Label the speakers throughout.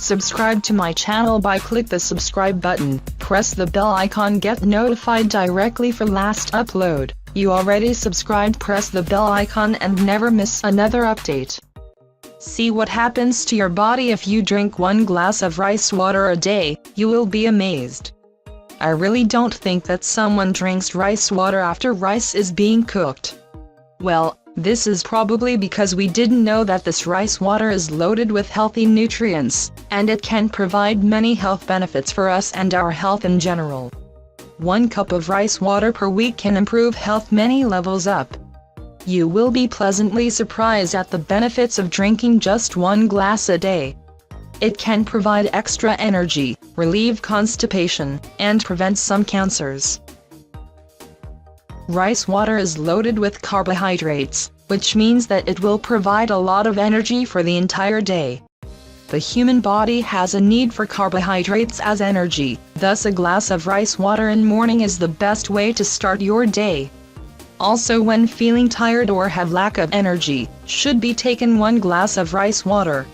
Speaker 1: Subscribe to my channel by click the subscribe button, press the bell icon, get notified directly for last upload. You already subscribed, press the bell icon and never miss another update. See what happens to your body if you drink 1 glass of rice water a day, you will be amazed. I really don't think that someone drinks rice water after rice is being cooked. Well, this is probably because we didn't know that this rice water is loaded with healthy nutrients, and it can provide many health benefits for us and our health in general. 1 cup of rice water per week can improve health many levels up. You will be pleasantly surprised at the benefits of drinking just 1 glass a day. It can provide extra energy, relieve constipation, and prevent some cancers. Rice water is loaded with carbohydrates, which means that it will provide a lot of energy for the entire day. The human body has a need for carbohydrates as energy, thus a glass of rice water in morning is the best way to start your day. Also, when feeling tired or have lack of energy, should be taken 1 glass of rice water.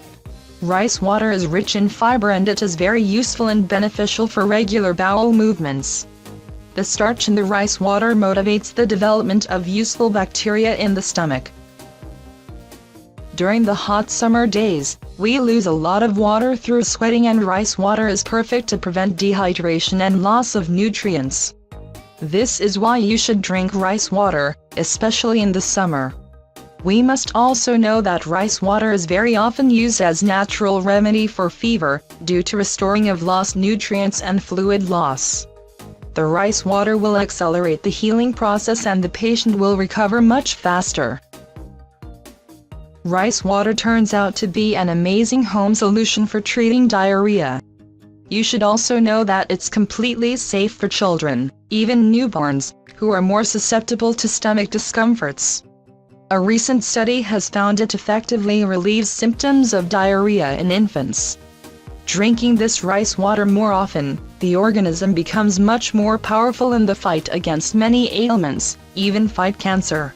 Speaker 1: Rice water is rich in fiber and it is very useful and beneficial for regular bowel movements. The starch in the rice water motivates the development of useful bacteria in the stomach. During the hot summer days, we lose a lot of water through sweating, and rice water is perfect to prevent dehydration and loss of nutrients. This is why you should drink rice water, especially in the summer. We must also know that rice water is very often used as natural remedy for fever, due to restoring of lost nutrients and fluid loss. The rice water will accelerate the healing process and the patient will recover much faster. Rice water turns out to be an amazing home solution for treating diarrhea. You should also know that it's completely safe for children, even newborns, who are more susceptible to stomach discomforts. A recent study has found it effectively relieves symptoms of diarrhea in infants. Drinking this rice water more often, the organism becomes much more powerful in the fight against many ailments, even fight cancer.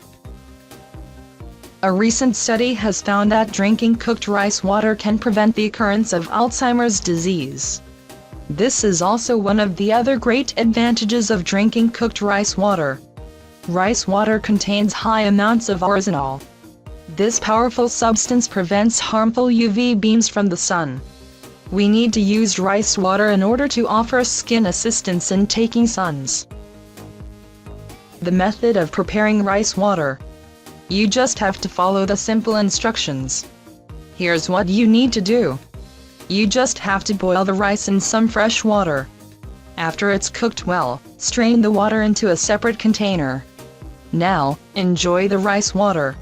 Speaker 1: A recent study has found that drinking cooked rice water can prevent the occurrence of Alzheimer's disease. This is also one of the other great advantages of drinking cooked rice water. Rice water contains high amounts of oryzanol. This powerful substance prevents harmful UV beams from the sun. We need to use rice water in order to offer skin assistance in taking suns. The method of preparing rice water. You just have to follow the simple instructions. Here's what you need to do. You just have to boil the rice in some fresh water. After it's cooked well, strain the water into a separate container. Now, enjoy the rice water.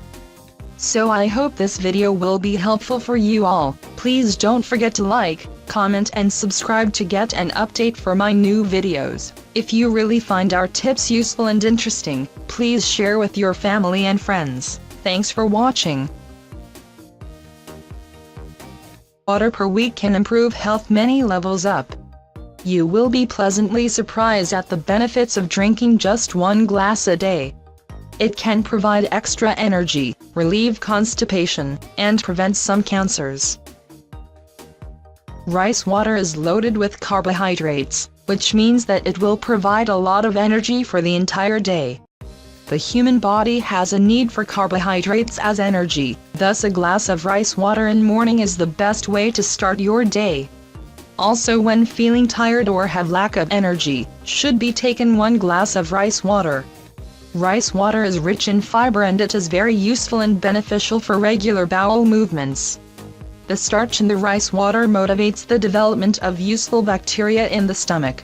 Speaker 1: So I hope this video will be helpful for you all. Please don't forget to like, comment and subscribe to get an update for my new videos. If you really find our tips useful and interesting, please share with your family and friends. Thanks for watching. Water per week can improve health many levels up. You will be pleasantly surprised at the benefits of drinking just 1 glass a day. It can provide extra energy, relieve constipation, and prevent some cancers. Rice water is loaded with carbohydrates, which means that it will provide a lot of energy for the entire day. The human body has a need for carbohydrates as energy, thus a glass of rice water in morning is the best way to start your day. Also, when feeling tired or have lack of energy, should be taken 1 glass of rice water. Rice water is rich in fiber and it is very useful and beneficial for regular bowel movements. The starch in the rice water motivates the development of useful bacteria in the stomach.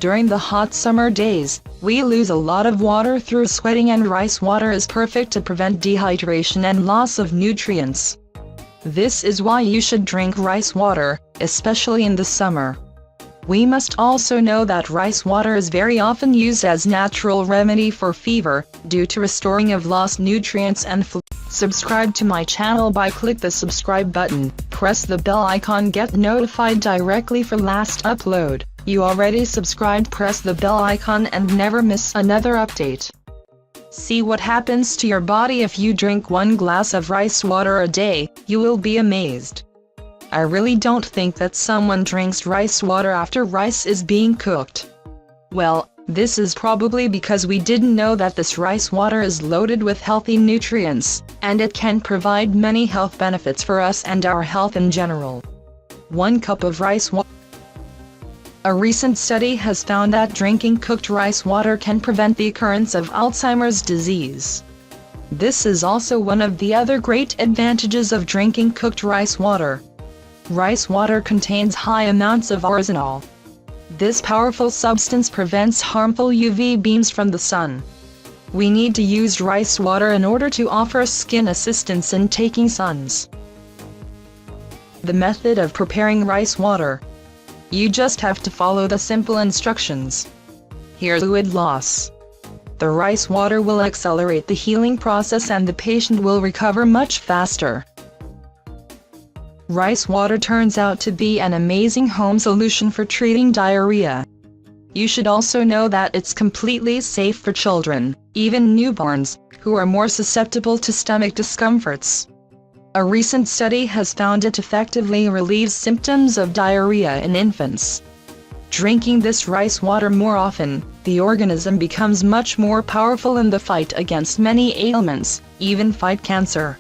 Speaker 1: During the hot summer days, we lose a lot of water through sweating, and rice water is perfect to prevent dehydration and loss of nutrients. This is why you should drink rice water, especially in the summer. We must also know that rice water is very often used as natural remedy for fever, due to restoring of lost nutrients and fluid. Subscribe to my channel by click the subscribe button, press the bell icon, get notified directly for last upload. You already subscribed, press the bell icon and never miss another update. See what happens to your body if you drink 1 glass of rice water a day, you will be amazed. I really don't think that someone drinks rice water after rice is being cooked. Well, this is probably because we didn't know that this rice water is loaded with healthy nutrients, and it can provide many health benefits for us and our health in general. 1 cup of rice water. A recent study has found that drinking cooked rice water can prevent the occurrence of Alzheimer's disease. This is also one of the other great advantages of drinking cooked rice water. Rice water contains high amounts of oryzanol. This powerful substance prevents harmful UV beams from the sun. We need to use rice water in order to offer skin assistance in taking suns. The method of preparing rice water. You just have to follow the simple instructions. Here's fluid loss. The rice water will accelerate the healing process and the patient will recover much faster. Rice water turns out to be an amazing home solution for treating diarrhea. You should also know that it's completely safe for children, even newborns, who are more susceptible to stomach discomforts. A recent study has found it effectively relieves symptoms of diarrhea in infants. Drinking this rice water more often, the organism becomes much more powerful in the fight against many ailments, even fight cancer.